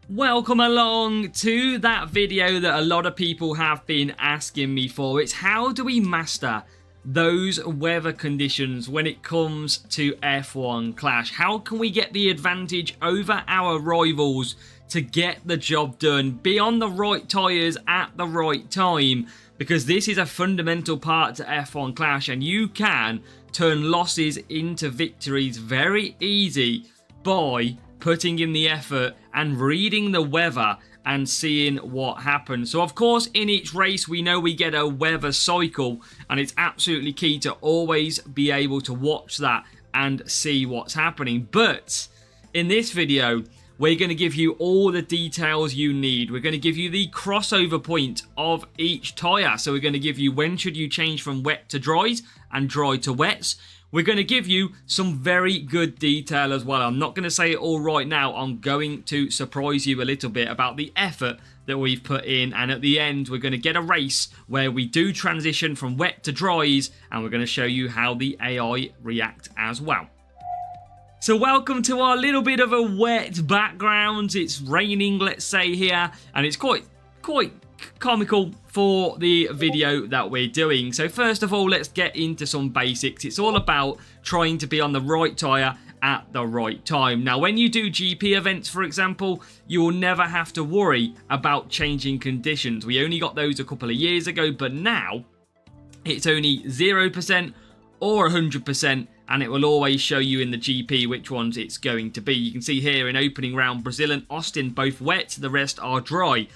Welcome along to that video that a lot of people have been asking me for. It's how do we master those weather conditions when it comes to F1 Clash? How can we get the advantage over our rivals to get the job done, be on the right tyres at the right time? Because this is a fundamental part to F1 Clash, and you can turn losses into victories very easy by putting in the effort and reading the weather and seeing what happens. So of course in each race we know we get a weather cycle, and it's absolutely key to always be able to watch that and see what's happening. But in this video we're going to give you all the details you need. We're going to give you the crossover point of each tyre. So we're going to give you when should you change from wet to dries and dry to wets. We're going to give you some very good detail as well. I'm not going to say it all right now. I'm going to surprise you a little bit about the effort that we've put in. And at the end, we're going to get a race where we do transition from wet to dries. And we're going to show you how the AI react as well. So welcome to our little bit of a wet background. It's raining, let's say, here. And it's quite comical for the video that we're doing. So first of all, let's get into some basics. It's all about trying to be on the right tyre at the right time. Now, when you do GP events, for example, you will never have to worry about changing conditions. We only got those a couple of years ago, but now it's only 0% or 100%, and it will always show you in the GP which ones it's going to be. You can see here in opening round, Brazil and Austin both wet, the rest are dry.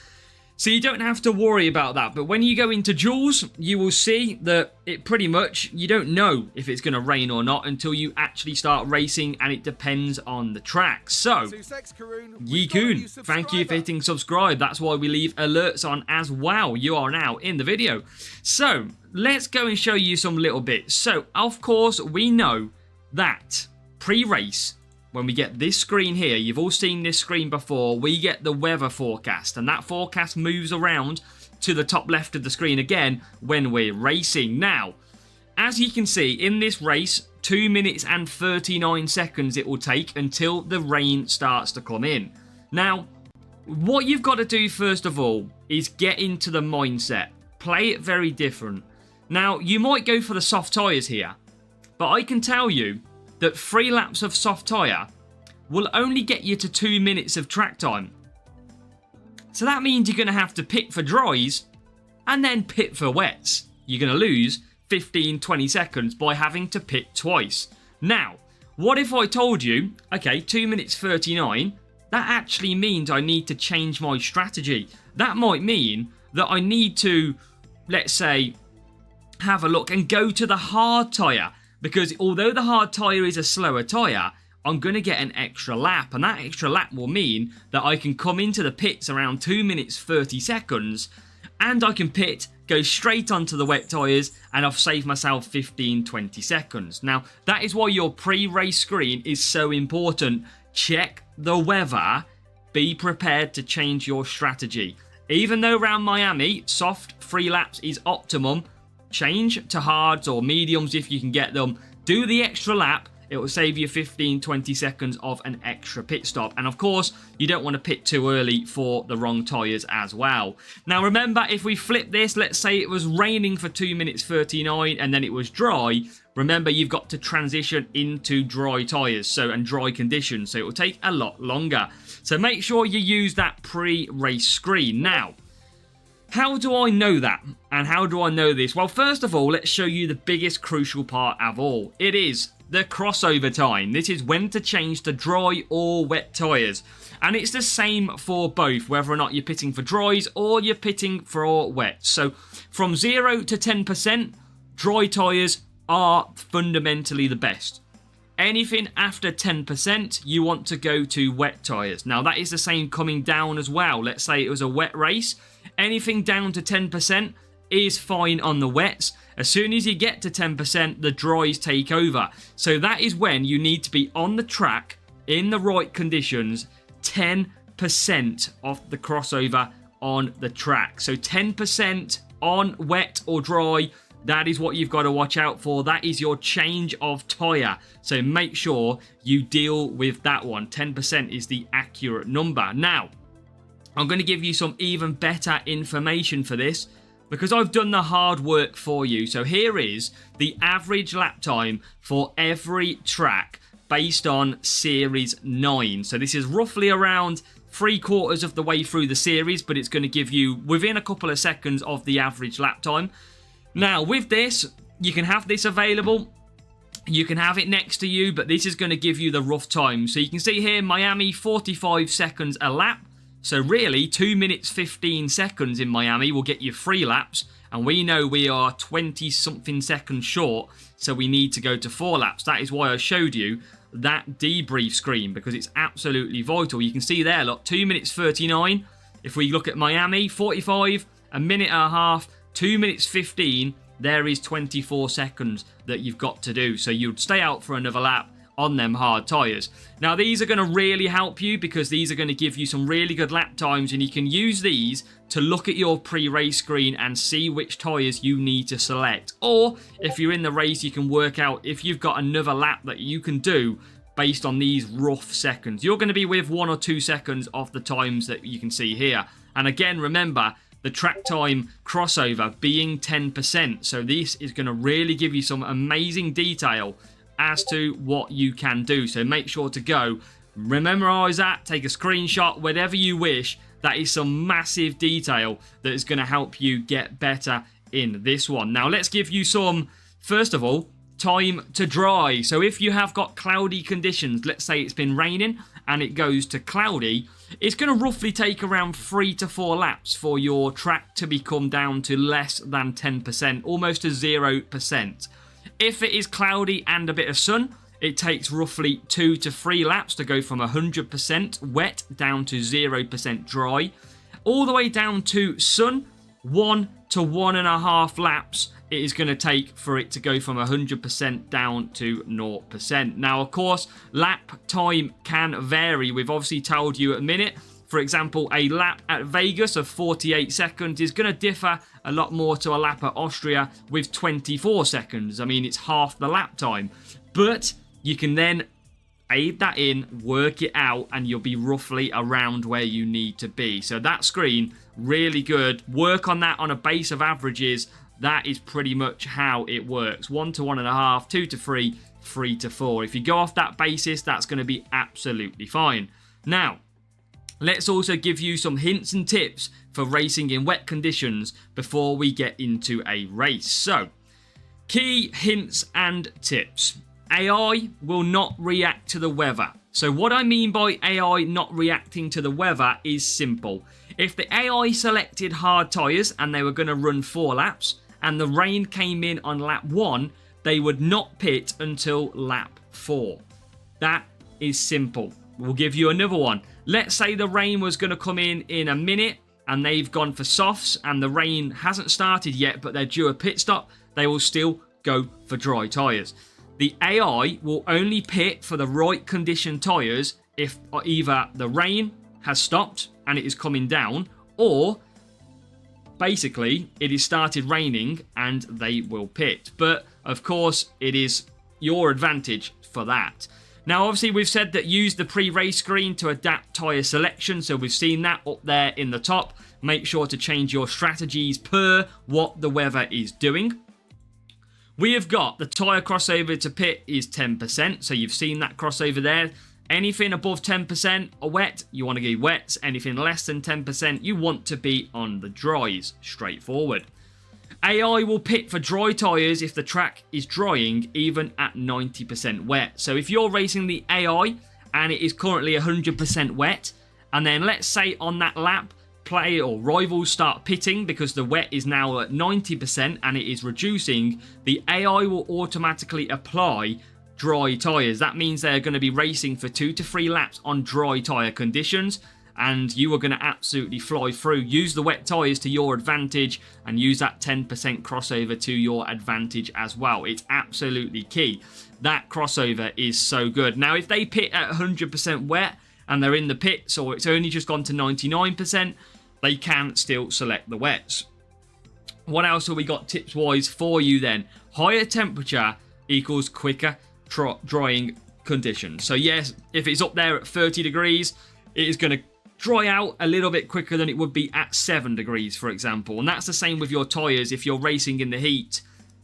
So you don't have to worry about that. But when you go into duels, you will see that it pretty much, you don't know if it's going to rain or not until you actually start racing, and it depends on the track. So, Yi-kun, thank you for hitting subscribe. That's why we leave alerts on as well. You are now in the video. So, let's go and show you some little bits. So, of course, we know that pre-race, when we get this screen here, you've all seen this screen before, we get the weather forecast, and that forecast moves around to the top left of the screen again when we're racing. Now, as you can see in this race, 2 minutes and 39 seconds it will take until the rain starts to come in. Now, what you've got to do first of all is get into the mindset. Play it very different. Now, you might go for the soft tyres here, but I can tell you that 3 laps of soft tyre will only get you to 2 minutes of track time. So that means you're going to have to pit for dries and then pit for wets. You're going to lose 15-20 seconds by having to pit twice. Now, what if I told you, okay, 2 minutes 39, that actually means I need to change my strategy. That might mean that I need to, let's say, have a look and go to the hard tyre. Because although the hard tyre is a slower tyre, I'm going to get an extra lap. And that extra lap will mean that I can come into the pits around 2 minutes 30 seconds. And I can pit, go straight onto the wet tyres, and I've saved myself 15-20 seconds. Now, that is why your pre-race screen is so important. Check the weather. Be prepared to change your strategy. Even though around Miami, soft 3 laps is optimum, change to hards or mediums if you can get them. Do the extra lap. It will save you 15-20 seconds of an extra pit stop. And of course, you don't want to pit too early for the wrong tyres as well. Now remember, if we flip this, let's say it was raining for 2 minutes 39 and then it was dry. Remember, you've got to transition into dry tyres and dry conditions. So it will take a lot longer. So make sure you use that pre-race screen. Now, how do I know that? And how do I know this? Well, first of all, let's show you the biggest crucial part of all. It is the crossover time. This is when to change to dry or wet tyres. And it's the same for both, whether or not you're pitting for dries or you're pitting for wets. So from 0 to 10%, dry tyres are fundamentally the best. Anything after 10%, you want to go to wet tyres. Now, that is the same coming down as well. Let's say it was a wet race. Anything down to 10% is fine on the wets. As soon as you get to 10%, the dries take over. So that is when you need to be on the track in the right conditions, 10% of the crossover on the track. So 10% on wet or dry, that is what you've got to watch out for. That is your change of tyre. So make sure you deal with that one. 10% is the accurate number. Now, I'm going to give you some even better information for this because I've done the hard work for you. So here is the average lap time for every track based on Series 9. So this is roughly around 3/4 of the way through the series, but it's going to give you within a couple of seconds of the average lap time. Now, with this, you can have this available. You can have it next to you, but this is going to give you the rough time. So you can see here, Miami, 45 seconds a lap. So really, 2 minutes 15 seconds in Miami will get you 3 laps. And we know we are 20-something seconds short, so we need to go to 4 laps. That is why I showed you that debrief screen, because it's absolutely vital. You can see there, look, 2 minutes 39. If we look at Miami, 45, a minute and a half, 2 minutes 15. There is 24 seconds that you've got to do. So you'd stay out for another lap on them hard tyres. Now, these are going to really help you because these are going to give you some really good lap times, and you can use these to look at your pre-race screen and see which tyres you need to select. Or if you're in the race, you can work out if you've got another lap that you can do based on these rough seconds. You're going to be with 1 or 2 seconds of the times that you can see here. And again, remember, the track time crossover being 10%. So this is going to really give you some amazing detail as to what you can do. So make sure to go, memorize that, take a screenshot, whatever you wish. That is some massive detail that is going to help you get better in this one. Now let's give you some, first of all, time to dry. So if you have got cloudy conditions, let's say it's been raining and it goes to cloudy, it's going to roughly take around 3 to 4 laps for your track to become down to less than 10%, almost to 0%. If it is cloudy and a bit of sun, it takes roughly 2 to 3 laps to go from 100% wet down to 0% dry. All the way down to sun, 1 to 1.5 laps it is going to take for it to go from 100% down to 0%. Now, of course, lap time can vary. We've obviously told you a minute. For example, a lap at Vegas of 48 seconds is going to differ a lot more to a lap at Austria with 24 seconds. I mean, it's half the lap time. But you can then aid that in, work it out, and you'll be roughly around where you need to be. So that screen, really good. Work on that on a base of averages. That is pretty much how it works. 1 to 1.5, 2 to 3, 3 to 4. If you go off that basis, that's going to be absolutely fine. Now, let's also give you some hints and tips for racing in wet conditions before we get into a race. So, key hints and tips. AI will not react to the weather. So what I mean by AI not reacting to the weather is simple. If the AI selected hard tyres and they were going to run 4 laps and the rain came in on lap 1, they would not pit until lap 4. That is simple. We'll give you another one. Let's say the rain was going to come in a minute and they've gone for softs and the rain hasn't started yet, but they're due a pit stop. They will still go for dry tyres. The AI will only pit for the right condition tyres if either the rain has stopped and it is coming down, or basically it has started raining and they will pit. But of course, it is your advantage for that. Now, obviously, we've said that use the pre-race screen to adapt tyre selection. So we've seen that up there in the top. Make sure to change your strategies per what the weather is doing. We have got the tyre crossover to pit is 10%. So you've seen that crossover there. Anything above 10% are wet, you want to go wets. Anything less than 10%, you want to be on the dries. Straightforward. AI will pit for dry tyres if the track is drying, even at 90% wet. So if you're racing the AI and it is currently 100% wet, and then let's say on that lap, play or rivals start pitting because the wet is now at 90% and it is reducing, the AI will automatically apply dry tyres. That means they're going to be racing for 2 to 3 laps on dry tyre conditions, and you are going to absolutely fly through. Use the wet tyres to your advantage and use that 10% crossover to your advantage as well. It's absolutely key. That crossover is so good. Now, if they pit at 100% wet and they're in the pits, or it's only just gone to 99%, they can still select the wets. What else have we got tips-wise for you then? Higher temperature equals quicker drying conditions. So yes, if it's up there at 30 degrees, it is going to dry out a little bit quicker than it would be at 7 degrees, for example. And that's the same with your tyres. If you're racing in the heat,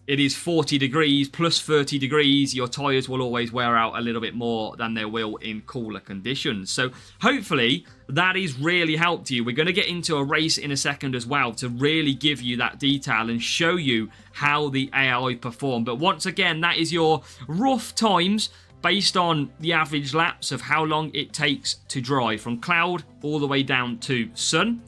it is 40 degrees plus 30 degrees. Your tyres will always wear out a little bit more than they will in cooler conditions. So hopefully that has really helped you. We're going to get into a race in a second as well to really give you that detail and show you how the AI perform. But once again, that is your rough times based on the average laps of how long it takes to dry from cloud all the way down to sun.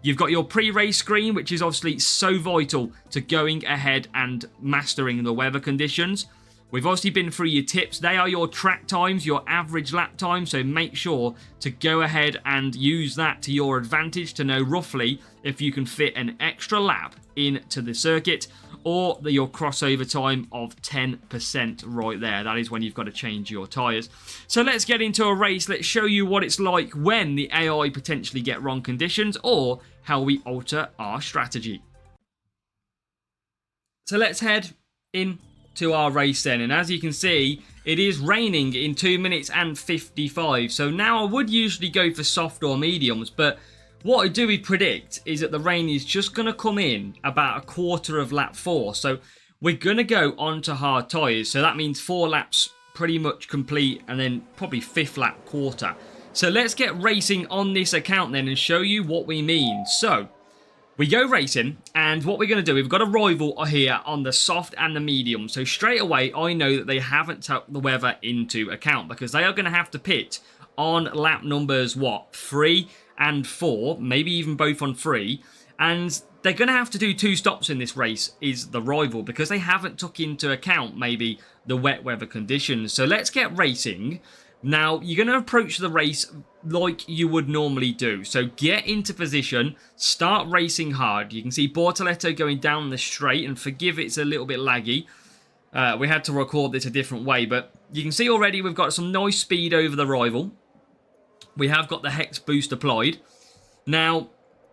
You've got your pre-race screen, which is obviously so vital to going ahead and mastering the weather conditions. We've obviously been through your tips. They are your track times, your average lap time, so make sure to go ahead and use that to your advantage to know roughly if you can fit an extra lap into the circuit, or your crossover time of 10% right there. That is when you've got to change your tyres. So let's get into a race. Let's show you what it's like when the AI potentially get wrong conditions, or how we alter our strategy. So let's head into our race then. And as you can see, it is raining in 2 minutes and 55. So now I would usually go for soft or mediums, but what I do predict is that the rain is just going to come in about a quarter of lap 4. So we're going to go onto hard tyres. So that means 4 laps pretty much complete, and then probably 5th lap quarter. So let's get racing on this account then and show you what we mean. So we go racing, and what we're going to do, we've got a rival here on the soft and the medium. So straight away, I know that they haven't took the weather into account, because they are going to have to pit on lap numbers, 3 and 4, maybe even both on 3. And they're going to have to do 2 stops in this race, is the rival, because they haven't took into account maybe the wet weather conditions. So let's get racing. Now, you're going to approach the race like you would normally do. So get into position, start racing hard. You can see Bortoletto going down the straight, and forgive it's a little bit laggy. We had to record this a different way, but you can see already we've got some nice speed over the rival. We have got the Hex boost applied. Now,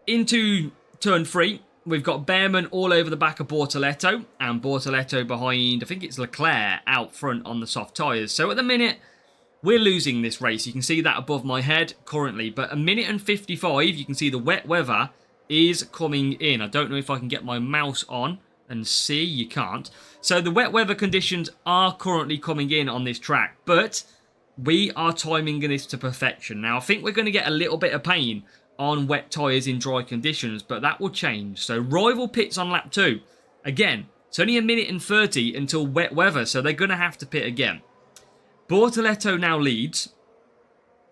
into turn 3, we've got Bearman all over the back of Bortoletto, and Bortoletto behind, I think it's Leclerc, out front on the soft tyres. So at the minute, we're losing this race. You can see that above my head currently. But 1 minute and 55, you can see the wet weather is coming in. I don't know if I can get my mouse on and see. You can't. So the wet weather conditions are currently coming in on this track. But we are timing this to perfection. Now, I think we're going to get a little bit of pain on wet tyres in dry conditions, but that will change. So rival pits on lap 2. Again, it's only 1 minute and 30 until wet weather, so they're going to have to pit again. Bortoletto now leads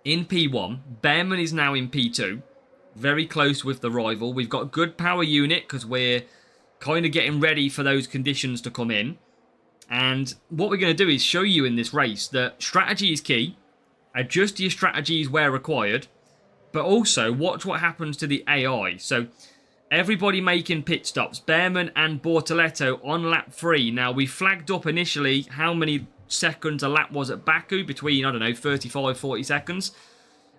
in P1. Bearman is now in P2. Very close with the rival. We've got good power unit because we're kind of getting ready for those conditions to come in. And what we're going to do is show you in this race that strategy is key. Adjust your strategies where required. But also watch what happens to the AI. So everybody making pit stops. Bearman and Bortoletto on lap 3. Now we flagged up initially how many seconds a lap was at Baku, between, I don't know, 35, 40 seconds.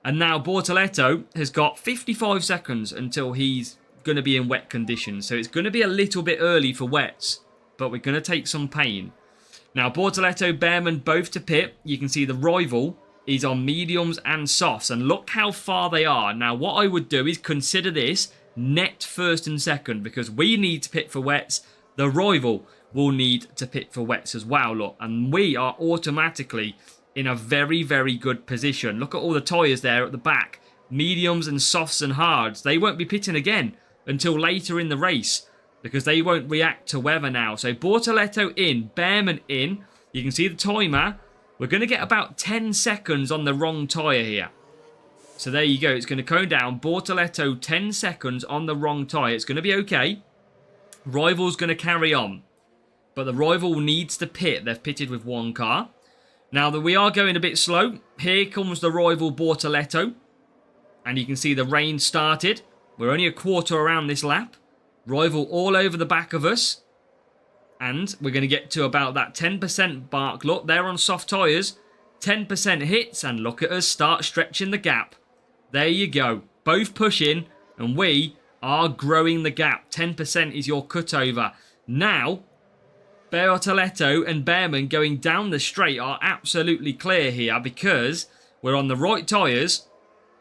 And now Bortoletto has got 55 seconds until he's going to be in wet conditions. So it's going to be a little bit early for wets, but we're going to take some pain. Now Bortoletto, Bearman both to pit. You can see the rival is on mediums and softs, and look how far they are. Now what I would do is consider this net first and second, because we need to pit for wets. The rival will need to pit for wets as well, look, and we are automatically in a very, very good position. Look at all the tyres there at the back. Mediums and softs and hards. They won't be pitting again until later in the race, because they won't react to weather now. So Bortoletto in, Bearman in. You can see the timer. We're going to get about 10 seconds on the wrong tyre here. So there you go. It's going to go down. Bortoletto 10 seconds on the wrong tyre. It's going to be okay. Rival's going to carry on. But the rival needs to pit. They've pitted with 1 car. Now that we are going a bit slow. Here comes the rival Bortoletto. And you can see the rain started. We're only a quarter around this lap. Rival all over the back of us. And we're going to get to about that 10% mark. Look, they're on soft tyres. 10% hits. And look at us start stretching the gap. There you go. Both pushing. And we are growing the gap. 10% is your cutover. Now, Bortoletto and Bearman going down the straight are absolutely clear here, because we're on the right tyres.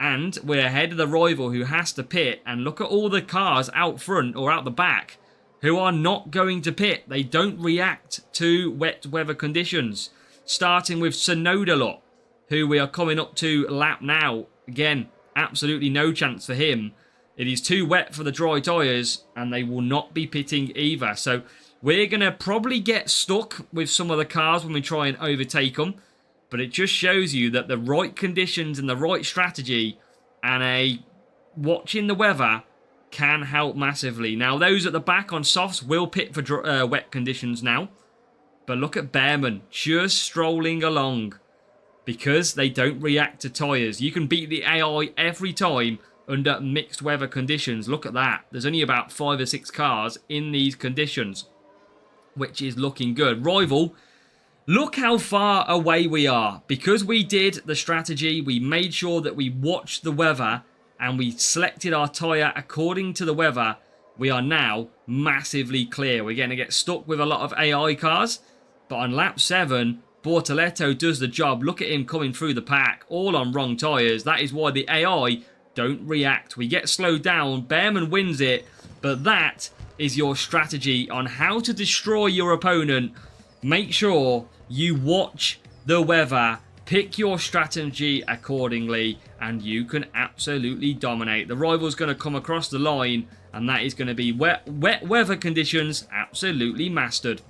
And we're ahead of the rival who has to pit. And look at all the cars out front or out the back who are not going to pit. They don't react to wet weather conditions. Starting with Sonodalot, who we are coming up to lap now. Again, absolutely no chance for him. It is too wet for the dry tyres, and they will not be pitting either. So we're going to probably get stuck with some of the cars when we try and overtake them. But it just shows you that the right conditions and the right strategy and watching the weather can help massively. Now, those at the back on softs will pit for wet conditions now. But look at Bearman just strolling along because they don't react to tyres. You can beat the AI every time under mixed weather conditions. Look at that. There's only about 5 or 6 cars in these conditions, which is looking good. Rival, look how far away we are. Because we did the strategy, we made sure that we watched the weather and we selected our tyre according to the weather. We are now massively clear. We're going to get stuck with a lot of AI cars, but on lap 7, Bortoletto does the job. Look at him coming through the pack, all on wrong tyres. That is why the AI don't react. We get slowed down. Bearman wins it, but that is your strategy on how to destroy your opponent. Make sure you watch the weather, pick your strategy accordingly, and you can absolutely dominate. The rival's going to come across the line, and that is going to be wet weather conditions absolutely mastered.